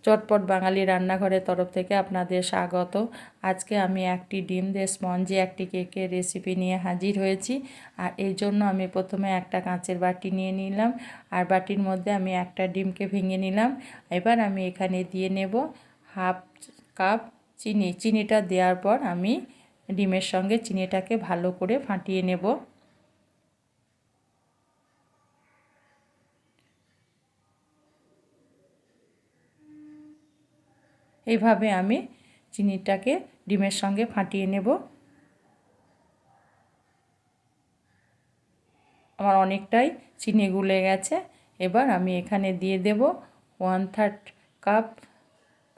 চটপট বাঙালি রান্নাঘরের তরফ থেকে আপনাদের স্বাগত। আজকে আমি একটি ডিম দিয়ে স্পঞ্জি একটি কেকের রেসিপি নিয়ে হাজির হয়েছি। আর এই জন্য আমি প্রথমে একটা কাঁচের বাটি নিয়ে নিলাম, আর বাটির মধ্যে আমি একটা ডিমকে ভেঙে নিলাম। এবার আমি এখানে দিয়ে নেব হাফ কাপ চিনি। চিনিটা দেওয়ার পর আমি ডিমের সঙ্গে চিনিটাকে ভালো করে ফাটিয়ে নেব। এইভাবে আমি চিনিটাকে ডিমের সঙ্গে ফাটিয়ে নেব। আমার অনেকটাই চিনি গুলে গেছে। এবার আমি এখানে দিয়ে দেব 1/3 কাপ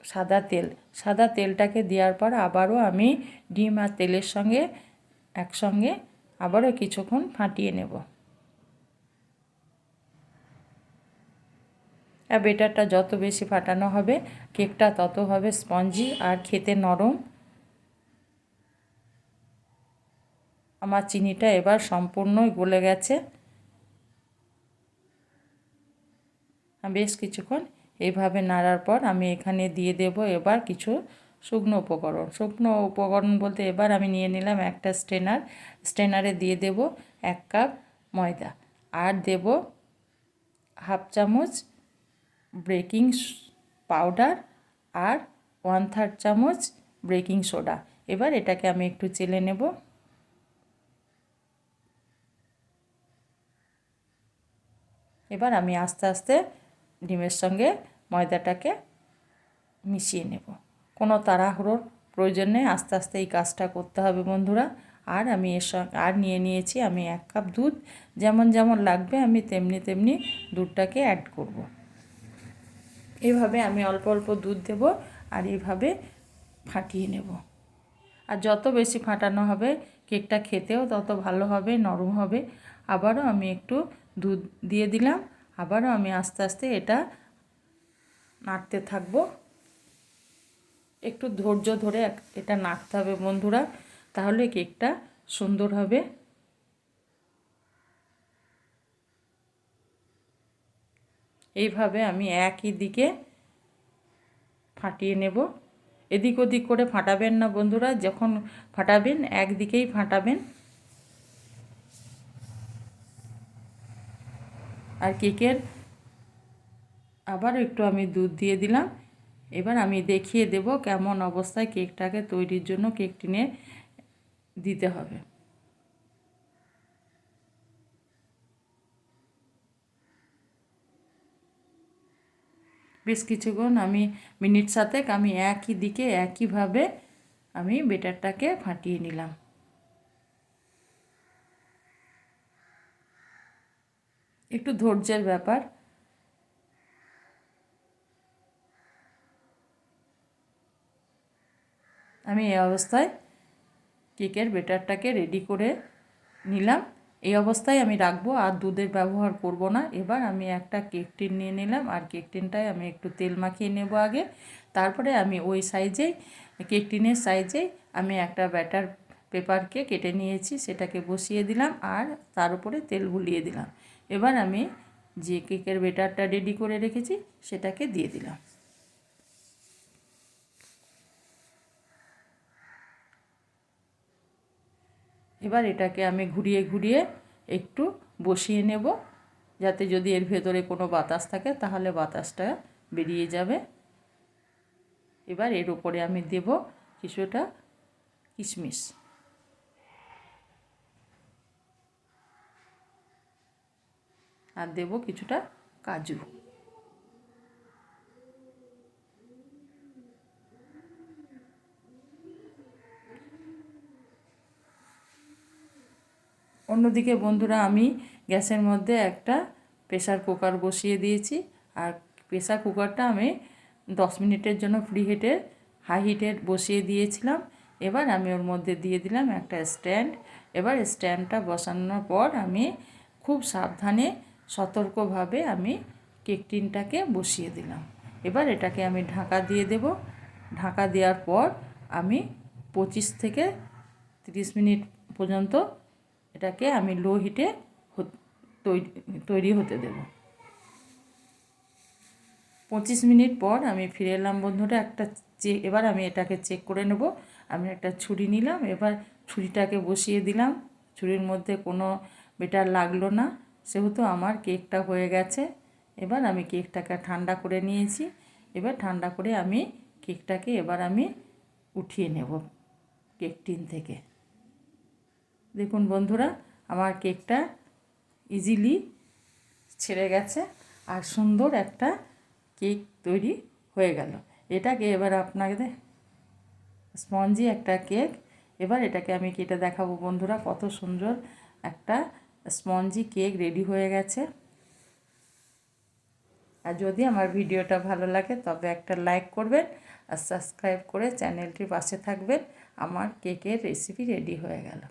সাদা তেল। সাদা তেলটাকে দেওয়ার পর আবারও আমি ডিম আর তেলের সঙ্গে একসঙ্গে আবারও কিছুক্ষণ ফাটিয়ে নেব। আর বেটারটা যত বেশি ফাটানো হবে কেকটা তত হবে স্পঞ্জি আর খেতে নরম। আমার চিনিটা এবার সম্পূর্ণই গলে গেছে। বেশ কিছুক্ষণ এইভাবে নাড়ার পর আমি এখানে দিয়ে দেব এবার কিছু শুকনো উপকরণ। শুকনো উপকরণ বলতে এবার আমি নিয়ে নিলাম একটা স্ট্রেনারে দিয়ে দেব 1 কাপ ময়দা, আর দেব হাফ চামচ বেকিং পাউডার আর 1/3 চামচ বেকিং সোডা। এবার এটাকে আমি একটু চেলে নেব। এবার আমি আস্তে আস্তে ডিমের সঙ্গে ময়দাটাকে মিশিয়ে নেব। কোনো তাড়াহুড়োর প্রয়োজন নেই, আস্তে আস্তে এই কাজটা করতে হবে বন্ধুরা। আর আমি এর সঙ্গে আর নিয়ে নিয়েছি আমি 1 কাপ দুধ। যেমন যেমন লাগবে আমি তেমনি তেমনি দুধটাকে অ্যাড করব। এইভাবে আমি অল্প অল্প দুধ দেব আর এইভাবে ফাটিয়ে নেব। আর যত বেশি ফাটানো হবে কেকটা খেতেও তত ভালো হবে, নরম হবে। আবারও আমি একটু দুধ দিয়ে দিলাম। আবারও আমি আস্তে আস্তে এটা নাড়তে থাকবো। একটু ধৈর্য ধরে এটা নাড়তে হবে বন্ধুরা, তাহলে কেকটা সুন্দর হবে। এইভাবে আমি একই দিকে ফাটিয়ে নেব। এদিক ওদিক করে ফাটাবেন না বন্ধুরা, যখন ফাটাবেন একদিকেই ফাটাবেন। আর কেকের আবারও একটু আমি দুধ দিয়ে দিলাম। এবার আমি দেখিয়ে দেব কেমন অবস্থায় কেকটাকে তৈরির জন্য কেক টিনে দিতে হবে। বেশ কিছুক্ষণ আমি মিনিট সাতেক আমি একই দিকে একইভাবে আমি বেটারটাকে ফাটিয়ে নিলাম। একটু ধৈর্যের ব্যাপার। আমি এই অবস্থায় কেকের বেটারটাকে রেডি করে নিলাম। এই অবস্থায় আমি রাখবো, আর দুধের ব্যবহার করব না। এবার আমি একটা কেক টিন নিয়ে নিলাম, আর কেক টিনটায় আমি একটু তেল মাখিয়ে নেব আগে। তারপরে আমি ওই সাইজেই কেক টিনের সাইজেই আমি একটা ব্যাটার পেপারকে কেটে নিয়েছি, সেটাকে বসিয়ে দিলাম আর তার উপরে তেল বুলিয়ে দিলাম। এবার আমি যে কেকের বেটারটা রেডি করে রেখেছি সেটাকে দিয়ে দিলাম। এবার এটাকে আমি ঘুরিয়ে ঘুরিয়ে একটু বসিয়ে নেব, যাতে যদি এর ভেতরে কোনো বাতাস থাকে তাহলে বাতাসটা বেরিয়ে যাবে। এবার এর উপরে আমি দেব কিছুটা কিশমিশ, আর দেব কিছুটা কাজু। অন্যদিকে বন্ধুরা আমি গ্যাসের মধ্যে একটা প্রেসার কুকার বসিয়ে দিয়েছি, আর প্রেসার কুকারটা আমি 10 মিনিটের জন্য হাই হিটে বসিয়ে দিয়েছিলাম। এবার আমি ওর মধ্যে দিয়ে দিলাম একটা স্ট্যান্ড। এবার স্ট্যান্ডটা বসানোর পর আমি খুব সাবধানে সতর্কভাবে আমি কেক টিনটাকে বসিয়ে দিলাম। এবার এটাকে আমি ঢাকা দিয়ে দেব। ঢাকা দেওয়ার পর আমি 25 থেকে 30 মিনিট পর্যন্ত এটাকে আমি লো হিটে তৈরি হতে দেব। 25 মিনিট পর আমি ফিরে এলাম বন্ধুরা। এবার আমি এটাকে চেক করে নেব। আমি একটা ছুরি নিলাম, এবার ছুরিটাকে বসিয়ে দিলাম। ছুরির মধ্যে কোনো বেটার লাগলো না, সেহেতু আমার কেকটা হয়ে গেছে। এবার আমি কেকটাকে ঠান্ডা করে নিয়েছি। এবার ঠান্ডা করে আমি কেকটাকে উঠিয়ে নেব কেক টিন থেকে। দেখুন বন্ধুরা, আমার কেকটা ইজিলি ছেড়ে গেছে আর সুন্দর একটা কেক তৈরি হয়ে গেল। এটাকে এবার আপনাদের স্পঞ্জি একটা কেক, এবার এটাকে আমি কেটে দেখাবো বন্ধুরা। কত সুন্দর একটা স্পঞ্জি কেক রেডি হয়ে গেছে। আর যদি আমার ভিডিওটা ভালো লাগে তবে একটা লাইক করবেন আর সাবস্ক্রাইব করে চ্যানেলটির পাশে থাকবেন। আমার কেকের রেসিপি রেডি হয়ে গেল।